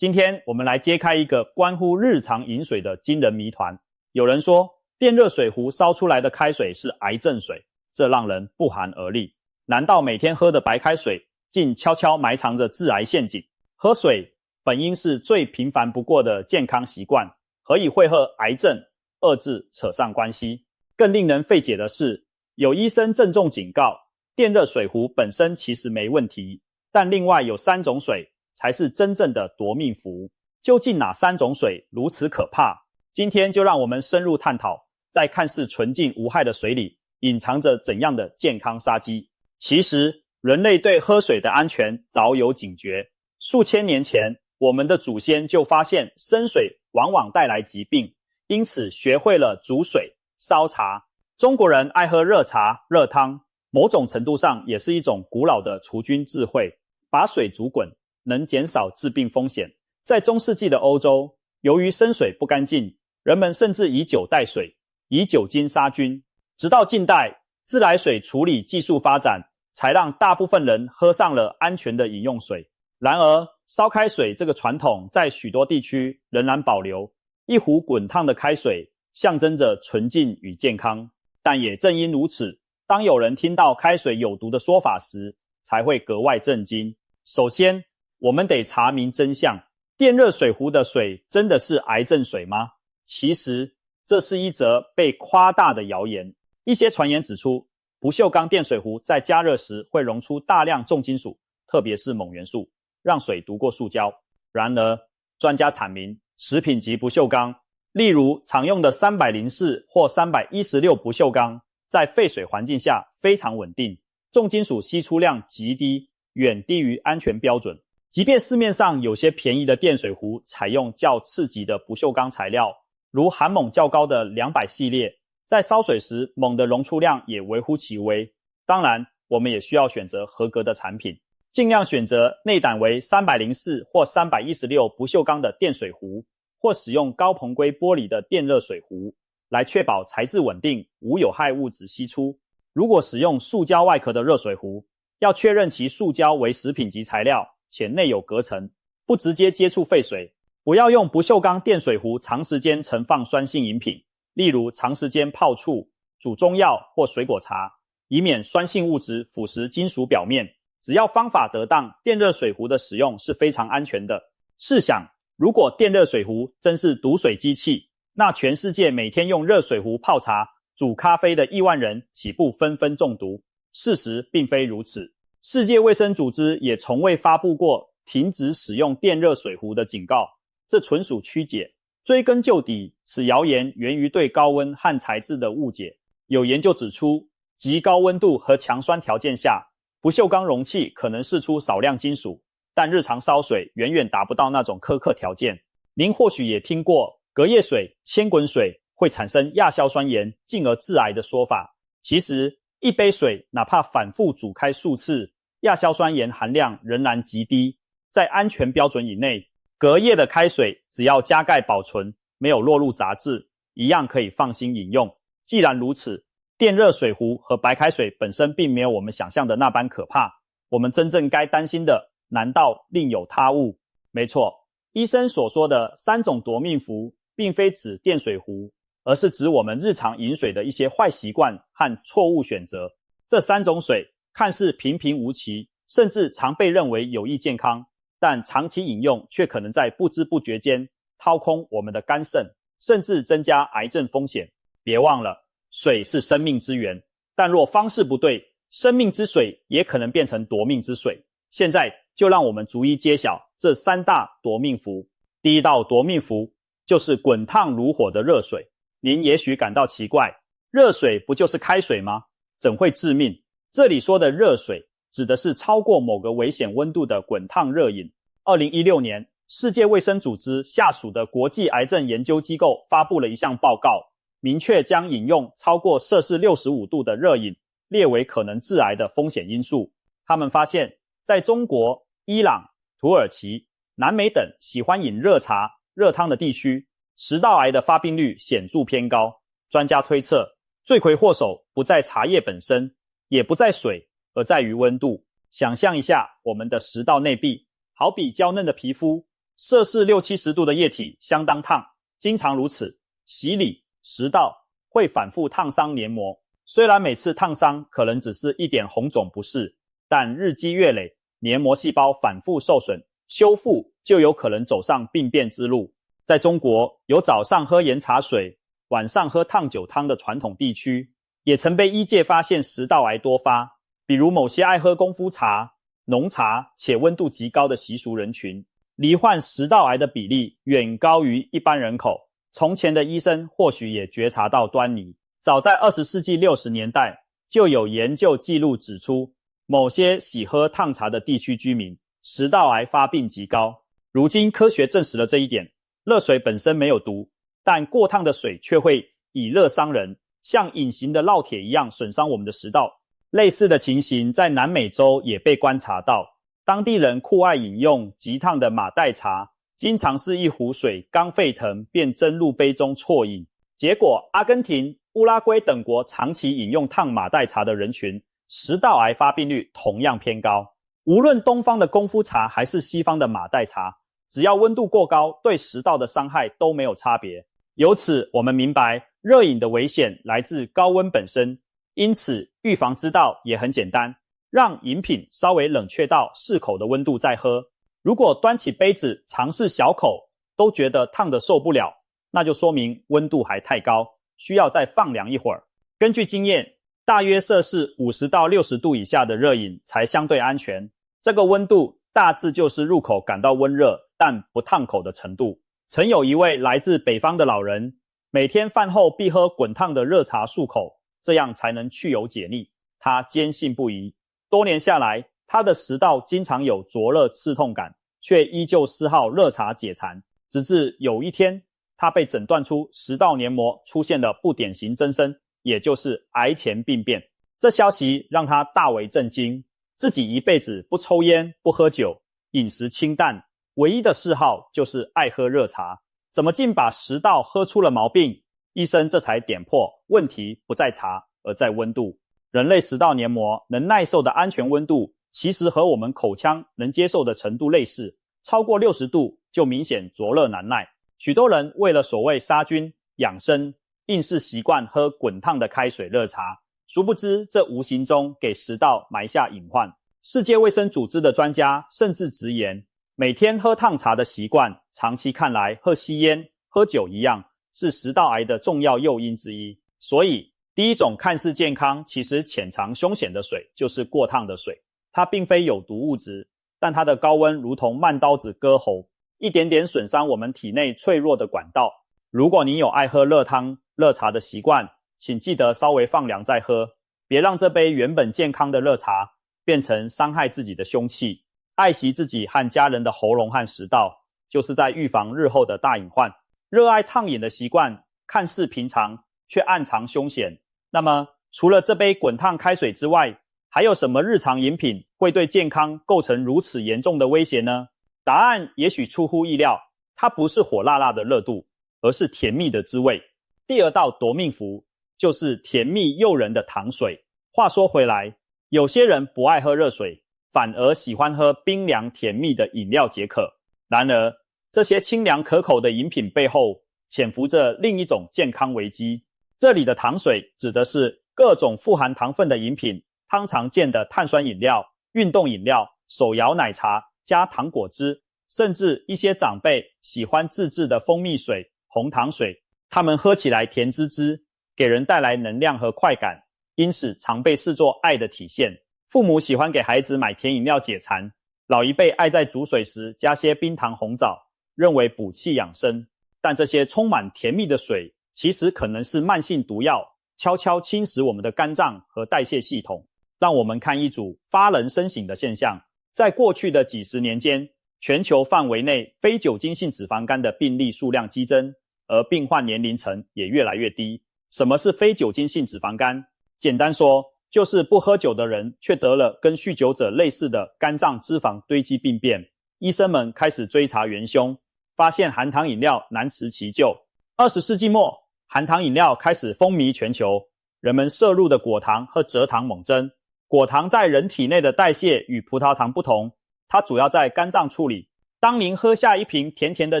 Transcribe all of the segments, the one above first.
今天我们来揭开一个关乎日常饮水的惊人谜团。有人说，电热水壶烧出来的开水是癌症水，这让人不寒而栗。难道每天喝的白开水竟悄悄埋藏着致癌陷阱？喝水本应是最平凡不过的健康习惯，何以会和癌症二字扯上关系？更令人费解的是，有医生郑重警告，电热水壶本身其实没问题，但另外有3种水才是真正的夺命符。究竟哪3种水如此可怕？今天就让我们深入探讨，在看似纯净无害的水里隐藏着怎样的健康杀机。其实人类对喝水的安全早有警觉，数千年前我们的祖先就发现生水往往带来疾病，因此学会了煮水烧茶。中国人爱喝热茶热汤，某种程度上也是一种古老的除菌智慧，把水煮滚能减少致病风险。在中世纪的欧洲，由于生水不干净，人们甚至以酒代水，以酒精杀菌。直到近代，自来水处理技术发展，才让大部分人喝上了安全的饮用水。然而，烧开水这个传统在许多地区仍然保留，一壶滚烫的开水象征着纯净与健康。但也正因如此，当有人听到开水有毒的说法时，才会格外震惊。首先，我们得查明真相，电热水壶的水真的是癌症水吗？其实，这是一则被夸大的谣言。一些传言指出，不锈钢电水壶在加热时会溶出大量重金属，特别是锰元素，让水毒过塑胶。然而，专家阐明，食品级不锈钢，例如常用的304或316不锈钢，在废水环境下非常稳定，重金属析出量极低，远低于安全标准。即便市面上有些便宜的电水壶采用较次级的不锈钢材料，如含锰较高的200系列，在烧水时锰的溶出量也微乎其微。当然，我们也需要选择合格的产品，尽量选择内胆为304或316不锈钢的电水壶，或使用高硼硅玻璃的电热水壶，来确保材质稳定，无有害物质析出。如果使用塑胶外壳的热水壶，要确认其塑胶为食品级材料，且内有隔层，不直接接触废水。不要用不锈钢电水壶长时间盛放酸性饮品，例如长时间泡醋、煮中药或水果茶，以免酸性物质腐蚀金属表面。只要方法得当，电热水壶的使用是非常安全的。试想，如果电热水壶真是毒水机器，那全世界每天用热水壶泡茶、煮咖啡的亿万人岂不纷纷中毒？事实并非如此。世界卫生组织也从未发布过停止使用电热水壶的警告，这纯属曲解。追根究底，此谣言源于对高温和材质的误解。有研究指出，极高温度和强酸条件下，不锈钢容器可能释出少量金属，但日常烧水远远达不到那种苛刻条件。您或许也听过隔夜水、千滚水会产生亚硝酸盐，进而致癌的说法。其实，一杯水哪怕反复煮开数次，亚硝酸盐含量仍然极低，在安全标准以内。隔夜的开水只要加盖保存，没有落入杂质，一样可以放心饮用。既然如此，电热水壶和白开水本身并没有我们想象的那般可怕。我们真正该担心的，难道另有他物？没错，医生所说的3种夺命符，并非指电水壶，而是指我们日常饮水的一些坏习惯和错误选择。这3种水看似平平无奇，甚至常被认为有益健康，但长期饮用却可能在不知不觉间掏空我们的肝肾，甚至增加癌症风险。别忘了，水是生命之源，但若方式不对，生命之水也可能变成夺命之水。现在就让我们逐一揭晓这3大夺命符。第一道夺命符就是滚烫如火的热水。您也许感到奇怪，热水不就是开水吗？怎会致命？这里说的热水指的是超过某个危险温度的滚烫热饮。2016年，世界卫生组织下属的国际癌症研究机构发布了一项报告，明确将饮用超过摄氏65度的热饮列为可能致癌的风险因素。他们发现，在中国、伊朗、土耳其、南美等喜欢饮热茶、热汤的地区，食道癌的发病率显著偏高。专家推测，罪魁祸首不在茶叶本身，也不在水，而在于温度。想象一下我们的食道内壁，好比娇嫩的皮肤，摄氏6、70度的液体相当烫，经常如此，洗礼、食道会反复烫伤黏膜。虽然每次烫伤可能只是一点红肿不适，但日积月累，黏膜细胞反复受损，修复就有可能走上病变之路。在中国，有早上喝盐茶水，晚上喝烫酒汤的传统地区，也曾被医界发现食道癌多发，比如某些爱喝功夫茶、浓茶且温度极高的习俗人群，罹患食道癌的比例远高于一般人口。从前的医生或许也觉察到端倪，早在20世纪60年代就有研究记录指出，某些喜喝烫茶的地区居民食道癌发病极高。如今科学证实了这一点，热水本身没有毒，但过烫的水却会以热伤人，像隐形的烙铁一样损伤我们的食道。类似的情形在南美洲也被观察到，当地人酷爱饮用极烫的马黛茶，经常是一壶水刚沸腾便蒸入杯中啜饮。结果阿根廷、乌拉圭等国长期饮用烫马黛茶的人群，食道癌发病率同样偏高。无论东方的功夫茶还是西方的马黛茶，只要温度过高，对食道的伤害都没有差别。由此我们明白热饮的危险来自高温本身，因此预防之道也很简单，让饮品稍微冷却到适口的温度再喝。如果端起杯子尝试小口都觉得烫得受不了，那就说明温度还太高，需要再放凉一会儿。根据经验，大约摄氏50到60度以下的热饮才相对安全，这个温度大致就是入口感到温热但不烫口的程度。曾有一位来自北方的老人，每天饭后必喝滚烫的热茶漱口，这样才能去油解腻。他坚信不疑，多年下来，他的食道经常有灼热刺痛感，却依旧嗜好热茶解馋。直至有一天，他被诊断出食道黏膜出现了不典型增生，也就是癌前病变。这消息让他大为震惊，自己一辈子不抽烟不喝酒，饮食清淡，唯一的嗜好就是爱喝热茶，怎么竟把食道喝出了毛病？医生这才点破，问题不在茶，而在温度。人类食道黏膜能耐受的安全温度，其实和我们口腔能接受的程度类似，超过60度就明显灼热难耐。许多人为了所谓杀菌养生，硬是习惯喝滚烫的开水热茶，殊不知这无形中给食道埋下隐患。世界卫生组织的专家甚至直言，每天喝烫茶的习惯，长期看来和吸烟、喝酒一样，是食道癌的重要诱因之一。所以，第一种看似健康，其实潜藏凶险的水，就是过烫的水。它并非有毒物质，但它的高温如同慢刀子割喉，一点点损伤我们体内脆弱的管道。如果你有爱喝热汤、热茶的习惯，请记得稍微放凉再喝，别让这杯原本健康的热茶变成伤害自己的凶器。爱惜自己和家人的喉咙和食道，就是在预防日后的大隐患。热爱烫饮的习惯看似平常，却暗藏凶险。那么，除了这杯滚烫开水之外，还有什么日常饮品会对健康构成如此严重的威胁呢？答案也许出乎意料，它不是火辣辣的热度，而是甜蜜的滋味。第二道夺命符就是甜蜜诱人的糖水。话说回来，有些人不爱喝热水，反而喜欢喝冰凉甜蜜的饮料解渴。然而，这些清凉可口的饮品背后潜伏着另一种健康危机。这里的糖水指的是各种富含糖分的饮品，汤常见的碳酸饮料、运动饮料、手摇奶茶加糖果汁，甚至一些长辈喜欢自制的蜂蜜水、红糖水，它们喝起来甜滋滋，给人带来能量和快感，因此常被视作爱的体现。父母喜欢给孩子买甜饮料解馋，老一辈爱在煮水时加些冰糖红枣，认为补气养生。但这些充满甜蜜的水，其实可能是慢性毒药，悄悄侵蚀我们的肝脏和代谢系统。让我们看一组发人深省的现象。在过去的几十年间，全球范围内非酒精性脂肪肝的病例数量激增，而病患年龄层也越来越低。什么是非酒精性脂肪肝？简单说，就是不喝酒的人却得了跟酗酒者类似的肝脏脂肪堆积病变。医生们开始追查元凶，发现含糖饮料难辞其咎。20世纪末，含糖饮料开始风靡全球，人们摄入的果糖和蔗糖猛增。果糖在人体内的代谢与葡萄糖不同，它主要在肝脏处理，当您喝下一瓶甜甜的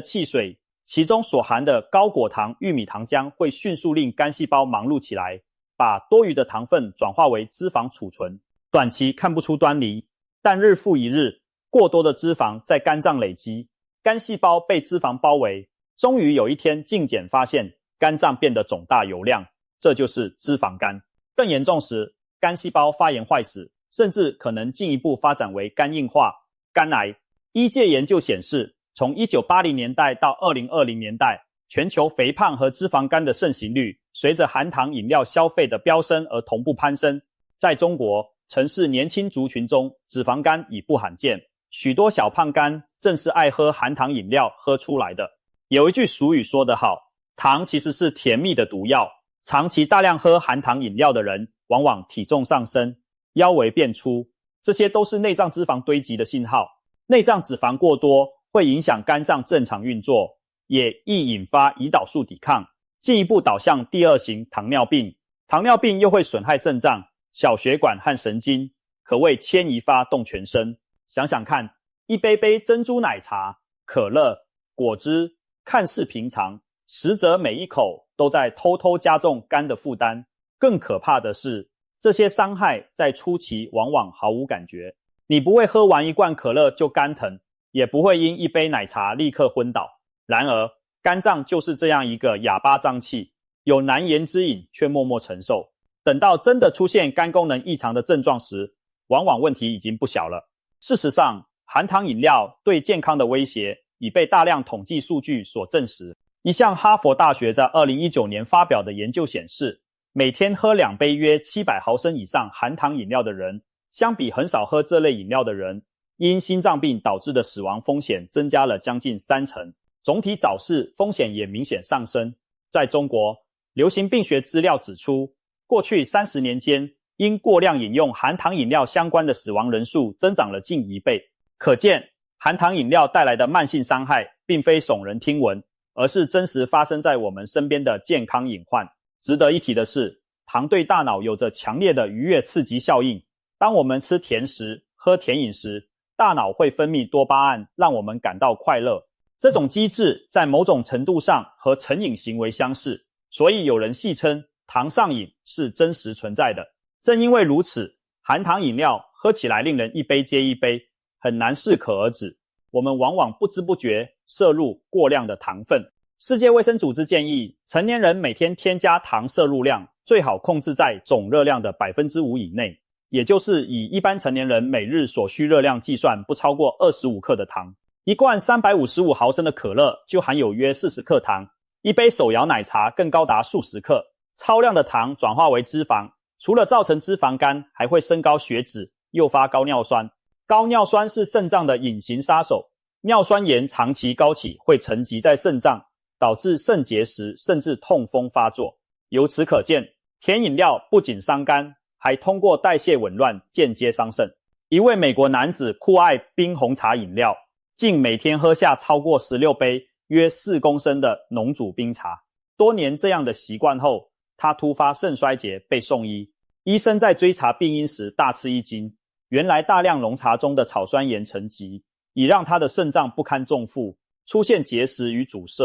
汽水，其中所含的高果糖玉米糖浆会迅速令肝细胞忙碌起来，把多余的糖分转化为脂肪储存。短期看不出端倪，但日复一日，过多的脂肪在肝脏累积，肝细胞被脂肪包围，终于有一天镜检发现肝脏变得肿大油亮，这就是脂肪肝。更严重时，肝细胞发炎坏死，甚至可能进一步发展为肝硬化、肝癌。医界研究显示，从1980年代到2020年代，全球肥胖和脂肪肝的盛行率随着含糖饮料消费的飙升而同步攀升。在中国，城市年轻族群中，脂肪肝已不罕见，许多小胖肝正是爱喝含糖饮料喝出来的。有一句俗语说得好，糖其实是甜蜜的毒药，长期大量喝含糖饮料的人，往往体重上升，腰围变粗，这些都是内脏脂肪堆积的信号。内脏脂肪过多会影响肝脏正常运作，也易引发胰岛素抵抗，进一步导向第二型糖尿病。糖尿病又会损害肾脏、小血管和神经，可谓牵一发动全身。想想看，一杯杯珍珠奶茶、可乐、果汁看似平常，实则每一口都在偷偷加重肝的负担。更可怕的是，这些伤害在初期往往毫无感觉。你不会喝完一罐可乐就肝疼，也不会因一杯奶茶立刻昏倒。然而，肝脏就是这样一个哑巴脏器，有难言之隐却默默承受。等到真的出现肝功能异常的症状时，往往问题已经不小了。事实上，含糖饮料对健康的威胁已被大量统计数据所证实。一项哈佛大学在2019年发表的研究显示，每天喝2杯约700毫升以上含糖饮料的人，相比很少喝这类饮料的人，因心脏病导致的死亡风险增加了将近30%，总体早逝风险也明显上升。在中国，流行病学资料指出，过去30年间，因过量饮用含糖饮料相关的死亡人数增长了近1倍。可见，含糖饮料带来的慢性伤害并非耸人听闻，而是真实发生在我们身边的健康隐患。值得一提的是，糖对大脑有着强烈的愉悦刺激效应。当我们吃甜食、喝甜饮时，大脑会分泌多巴胺，让我们感到快乐。这种机制在某种程度上和成瘾行为相似，所以有人戏称糖上瘾是真实存在的。正因为如此，含糖饮料喝起来令人一杯接一杯，很难适可而止。我们往往不知不觉摄入过量的糖分。世界卫生组织建议，成年人每天添加糖摄入量最好控制在总热量的 5% 以内，也就是以一般成年人每日所需热量计算，不超过25克的糖。一罐355毫升的可乐就含有约40克糖，一杯手摇奶茶更高达数十克。超量的糖转化为脂肪，除了造成脂肪肝，还会升高血脂，诱发高尿酸。高尿酸是肾脏的隐形杀手，尿酸盐长期高企会沉积在肾脏，导致肾结石甚至痛风发作。由此可见，甜饮料不仅伤肝，还通过代谢紊乱间接伤肾。一位美国男子酷爱冰红茶饮料，竟每天喝下超过16杯约4公升的浓煮冰茶。多年这样的习惯后，他突发肾衰竭被送医。医生在追查病因时大吃一惊，原来大量浓茶中的草酸盐沉积，已让他的肾脏不堪重负，出现结石与阻塞。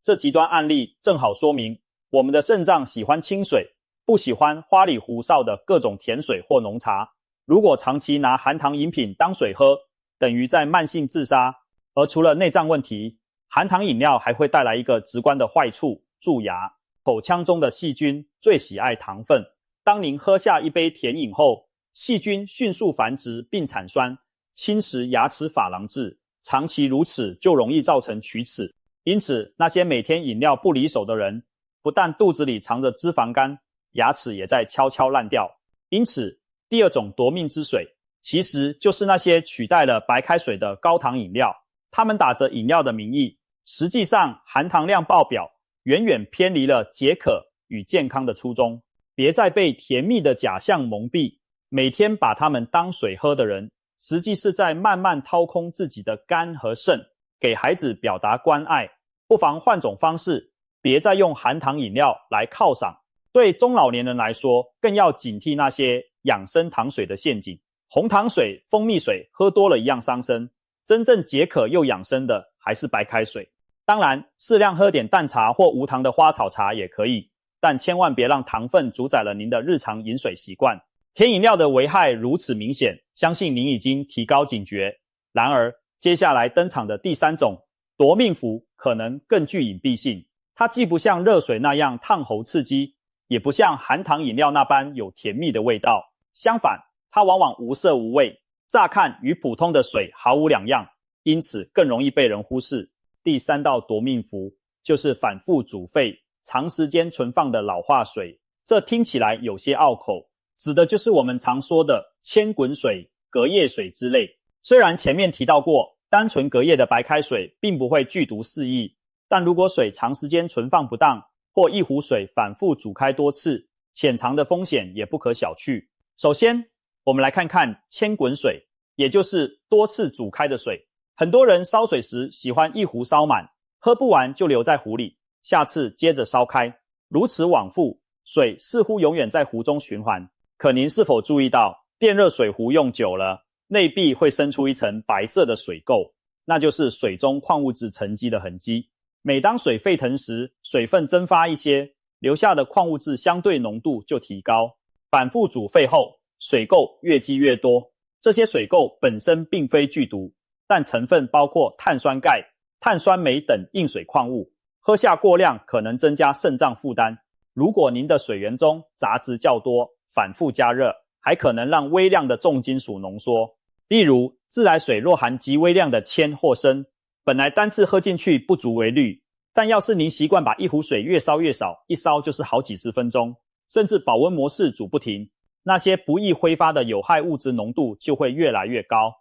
这极端案例正好说明，我们的肾脏喜欢清水，不喜欢花里胡哨的各种甜水或浓茶。如果长期拿含糖饮品当水喝，等于在慢性自杀。而除了内脏问题，含糖饮料还会带来一个直观的坏处，蛀牙。口腔中的细菌最喜爱糖分，当您喝下一杯甜饮后，细菌迅速繁殖并产酸，侵蚀牙齿珐琅质，长期如此就容易造成龋齿。因此，那些每天饮料不离手的人，不但肚子里藏着脂肪肝，牙齿也在悄悄烂掉。因此，第二种夺命之水，其实就是那些取代了白开水的高糖饮料。他们打着饮料的名义，实际上含糖量爆表，远远偏离了解渴与健康的初衷。别再被甜蜜的假象蒙蔽，每天把它们当水喝的人，实际是在慢慢掏空自己的肝和肾，给孩子表达关爱。不妨换种方式，别再用含糖饮料来犒赏。对中老年人来说，更要警惕那些养生糖水的陷阱。红糖水、蜂蜜水喝多了一样伤身，真正解渴又养生的还是白开水。当然，适量喝点淡茶或无糖的花草茶也可以，但千万别让糖分主宰了您的日常饮水习惯。甜饮料的危害如此明显，相信您已经提高警觉。然而，接下来登场的第三种夺命符可能更具隐蔽性，它既不像热水那样烫喉刺激，也不像含糖饮料那般有甜蜜的味道。相反，它往往无色无味，乍看与普通的水毫无两样，因此更容易被人忽视。第三道夺命符就是反复煮沸、长时间存放的老化水。这听起来有些拗口，指的就是我们常说的千滚水、隔夜水之类。虽然前面提到过，单纯隔夜的白开水并不会剧毒四溢，但如果水长时间存放不当，或一壶水反复煮开多次，潜藏的风险也不可小觑。首先，我们来看看千滚水，也就是多次煮开的水。很多人烧水时喜欢一壶烧满，喝不完就留在壶里，下次接着烧开，如此往复，水似乎永远在壶中循环。可您是否注意到，电热水壶用久了，内壁会生出一层白色的水垢，那就是水中矿物质沉积的痕迹。每当水沸腾时，水分蒸发一些，留下的矿物质相对浓度就提高。反复煮沸后，水垢越积越多。这些水垢本身并非剧毒，但成分包括碳酸钙、碳酸镁等硬水矿物，喝下过量可能增加肾脏负担。如果您的水源中杂质较多，反复加热，还可能让微量的重金属浓缩。例如，自来水若含极微量的铅或砷，本来单次喝进去不足为虑，但要是您习惯把一壶水越烧越少，一烧就是好几十分钟，甚至保温模式煮不停，那些不易挥发的有害物质浓度就会越来越高。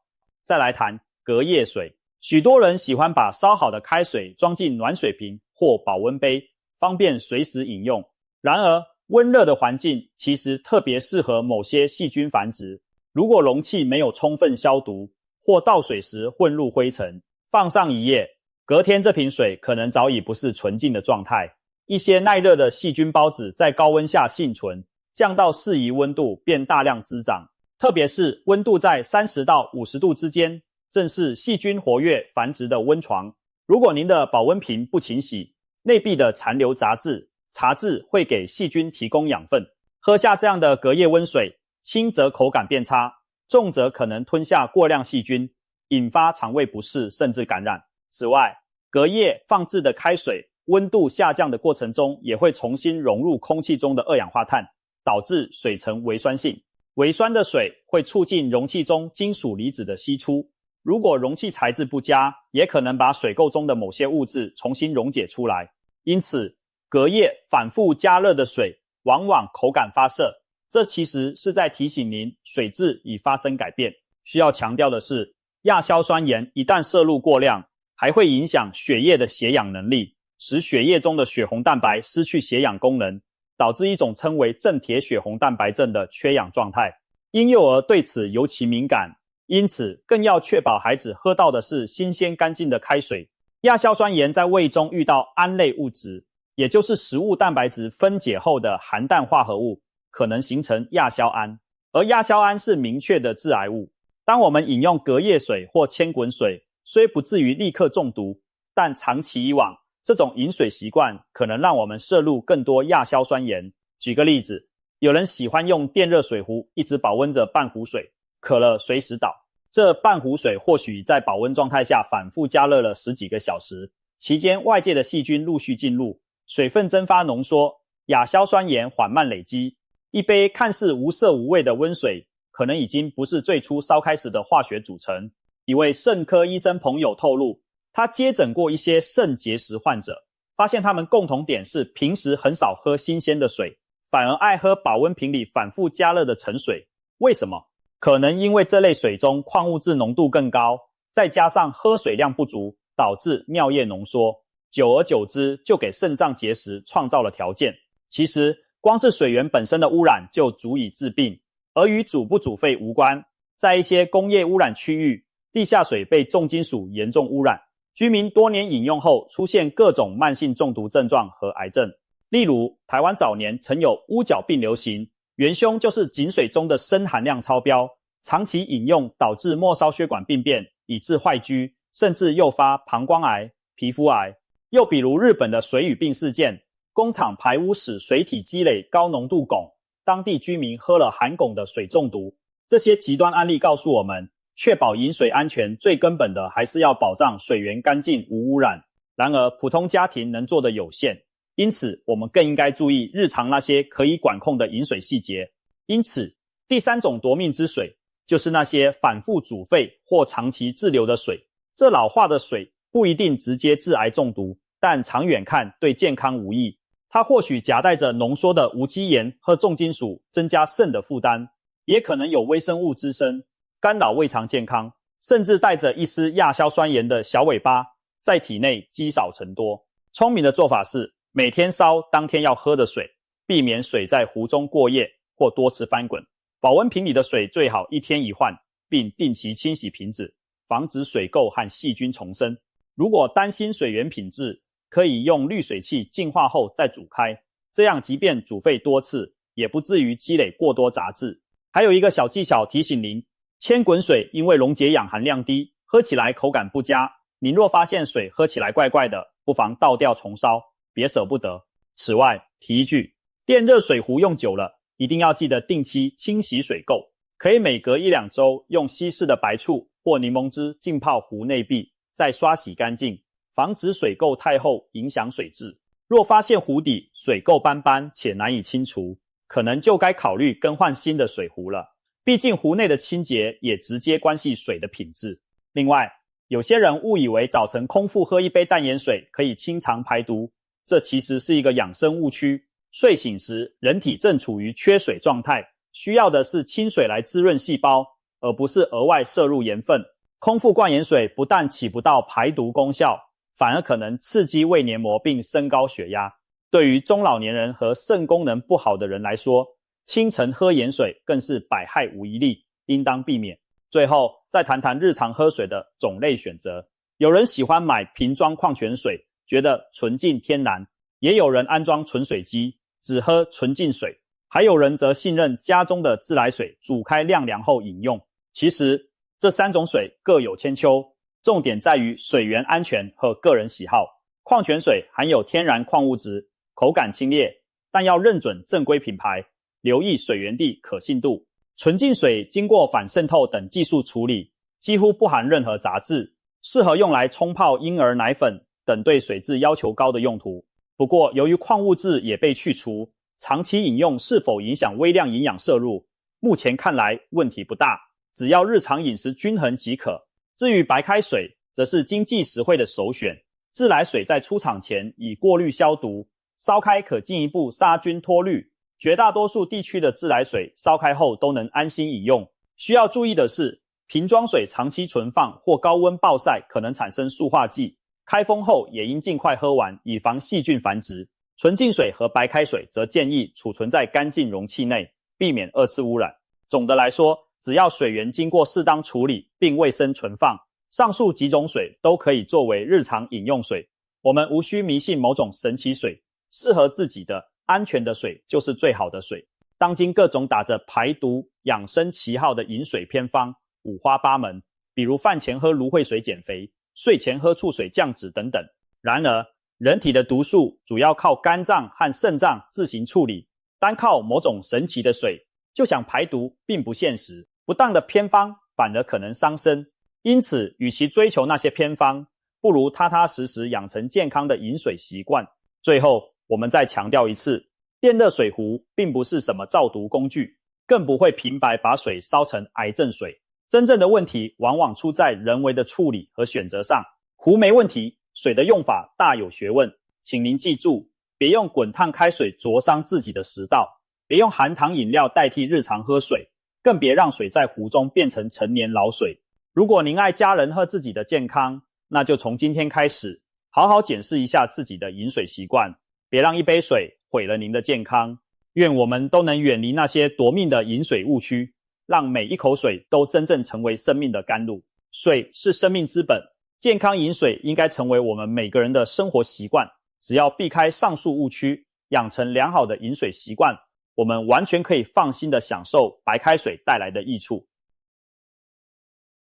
再来谈隔夜水，许多人喜欢把烧好的开水装进暖水瓶或保温杯，方便随时饮用。然而，温热的环境其实特别适合某些细菌繁殖。如果容器没有充分消毒，或倒水时混入灰尘，放上一夜，隔天这瓶水可能早已不是纯净的状态。一些耐热的细菌孢子在高温下幸存，降到适宜温度便大量滋长，特别是温度在30到50度之间，正是细菌活跃繁殖的温床。如果您的保温瓶不勤洗，内壁的残留杂质、茶渍会给细菌提供养分。喝下这样的隔夜温水，轻则口感变差，重则可能吞下过量细菌，引发肠胃不适甚至感染。此外，隔夜放置的开水温度下降的过程中，也会重新融入空气中的二氧化碳，导致水呈微酸性。微酸的水会促进容器中金属离子的析出，如果容器材质不佳，也可能把水垢中的某些物质重新溶解出来。因此，隔夜反复加热的水往往口感发涩，这其实是在提醒您水质已发生改变。需要强调的是，亚硝酸盐一旦摄入过量，还会影响血液的血氧能力，使血液中的血红蛋白失去血氧功能，导致一种称为正铁血红蛋白症的缺氧状态。婴幼儿对此尤其敏感，因此更要确保孩子喝到的是新鲜干净的开水。亚硝酸盐在胃中遇到胺类物质，也就是食物蛋白质分解后的含氮化合物，可能形成亚硝胺，而亚硝胺是明确的致癌物。当我们饮用隔夜水或千滚水，虽不至于立刻中毒，但长期以往，这种饮水习惯可能让我们摄入更多亚硝酸盐。举个例子，有人喜欢用电热水壶一直保温着半壶水，渴了随时倒。这半壶水或许在保温状态下反复加热了10几个小时，期间外界的细菌陆续进入，水分蒸发浓缩，亚硝酸盐缓慢累积。一杯看似无色无味的温水，可能已经不是最初烧开时的化学组成。一位肾科医生朋友透露，他接诊过一些肾结石患者，发现他们共同点是平时很少喝新鲜的水，反而爱喝保温瓶里反复加热的陈水。为什么？可能因为这类水中矿物质浓度更高，再加上喝水量不足，导致尿液浓缩，久而久之就给肾脏结石创造了条件。其实光是水源本身的污染就足以致病，而与煮不煮沸无关。在一些工业污染区域，地下水被重金属严重污染，居民多年饮用后出现各种慢性中毒症状和癌症。例如，台湾早年曾有乌角病流行，元凶就是井水中的砷含量超标，长期饮用导致末梢血管病变，以致坏疽，甚至诱发膀胱癌、皮肤癌。又比如日本的水俣病事件，工厂排污使水体积累高浓度汞，当地居民喝了含汞的水中毒。这些极端案例告诉我们，确保饮水安全最根本的还是要保障水源干净无污染。然而普通家庭能做的有限，因此我们更应该注意日常那些可以管控的饮水细节。因此第三种夺命之水就是那些反复煮沸或长期滞留的水。这老化的水不一定直接致癌中毒，但长远看对健康无益。它或许夹带着浓缩的无机盐和重金属，增加肾的负担，也可能有微生物滋生，干扰胃肠健康，甚至带着一丝亚硝酸盐的小尾巴在体内积少成多。聪明的做法是每天烧当天要喝的水，避免水在壶中过夜或多次翻滚。保温瓶里的水最好一天一换，并定期清洗瓶子，防止水垢和细菌重生。如果担心水源品质，可以用滤水器净化后再煮开，这样即便煮沸多次，也不至于积累过多杂质。还有一个小技巧提醒您，千滚水因为溶解氧含量低，喝起来口感不佳。您若发现水喝起来怪怪的，不妨倒掉重烧，别舍不得。此外，提一句，电热水壶用久了，一定要记得定期清洗水垢，可以每隔1-2周用稀释的白醋或柠檬汁浸泡壶内壁，再刷洗干净，防止水垢太厚影响水质。若发现壶底水垢斑斑且难以清除，可能就该考虑更换新的水壶了。毕竟壶内的清洁也直接关系水的品质。另外，有些人误以为早晨空腹喝一杯淡盐水可以清肠排毒，这其实是一个养生误区。睡醒时，人体正处于缺水状态，需要的是清水来滋润细胞，而不是额外摄入盐分。空腹灌盐水不但起不到排毒功效，反而可能刺激胃黏膜并升高血压。对于中老年人和肾功能不好的人来说，清晨喝盐水更是百害无一利，应当避免。最后再谈谈日常喝水的种类选择。有人喜欢买瓶装矿泉水，觉得纯净天然，也有人安装纯水机，只喝纯净水，还有人则信任家中的自来水，煮开晾凉后饮用。其实这3种水各有千秋，重点在于水源安全和个人喜好。矿泉水含有天然矿物质，口感清冽，但要认准正规品牌，留意水源地可信度。纯净水经过反渗透等技术处理，几乎不含任何杂质，适合用来冲泡婴儿奶粉等对水质要求高的用途。不过由于矿物质也被去除，长期饮用是否影响微量营养摄入，目前看来问题不大，只要日常饮食均衡即可。至于白开水，则是经济实惠的首选。自来水在出厂前已过滤消毒，烧开可进一步杀菌脱氯。绝大多数地区的自来水烧开后都能安心饮用。需要注意的是，瓶装水长期存放或高温暴晒可能产生塑化剂，开封后也应尽快喝完，以防细菌繁殖。纯净水和白开水则建议储存在干净容器内，避免2次污染。总的来说，只要水源经过适当处理并卫生存放，上述几种水都可以作为日常饮用水。我们无需迷信某种神奇水，适合自己的安全的水就是最好的水。当今各种打着排毒养生旗号的饮水偏方五花八门，比如饭前喝芦荟水减肥，睡前喝醋水降脂等等。然而人体的毒素主要靠肝脏和肾脏自行处理，单靠某种神奇的水就想排毒并不现实，不当的偏方反而可能伤身。因此与其追求那些偏方，不如踏踏实实养成健康的饮水习惯。最后我们再强调一次，电热水壶并不是什么造毒工具，更不会平白把水烧成癌症水。真正的问题往往出在人为的处理和选择上。壶没问题，水的用法大有学问。请您记住，别用滚烫开水灼伤自己的食道，别用含糖饮料代替日常喝水，更别让水在壶中变成陈年老水。如果您爱家人和自己的健康，那就从今天开始好好检视一下自己的饮水习惯，别让一杯水毁了您的健康。愿我们都能远离那些夺命的饮水误区，让每一口水都真正成为生命的甘露。水是生命之本，健康饮水应该成为我们每个人的生活习惯。只要避开上述误区，养成良好的饮水习惯，我们完全可以放心地享受白开水带来的益处。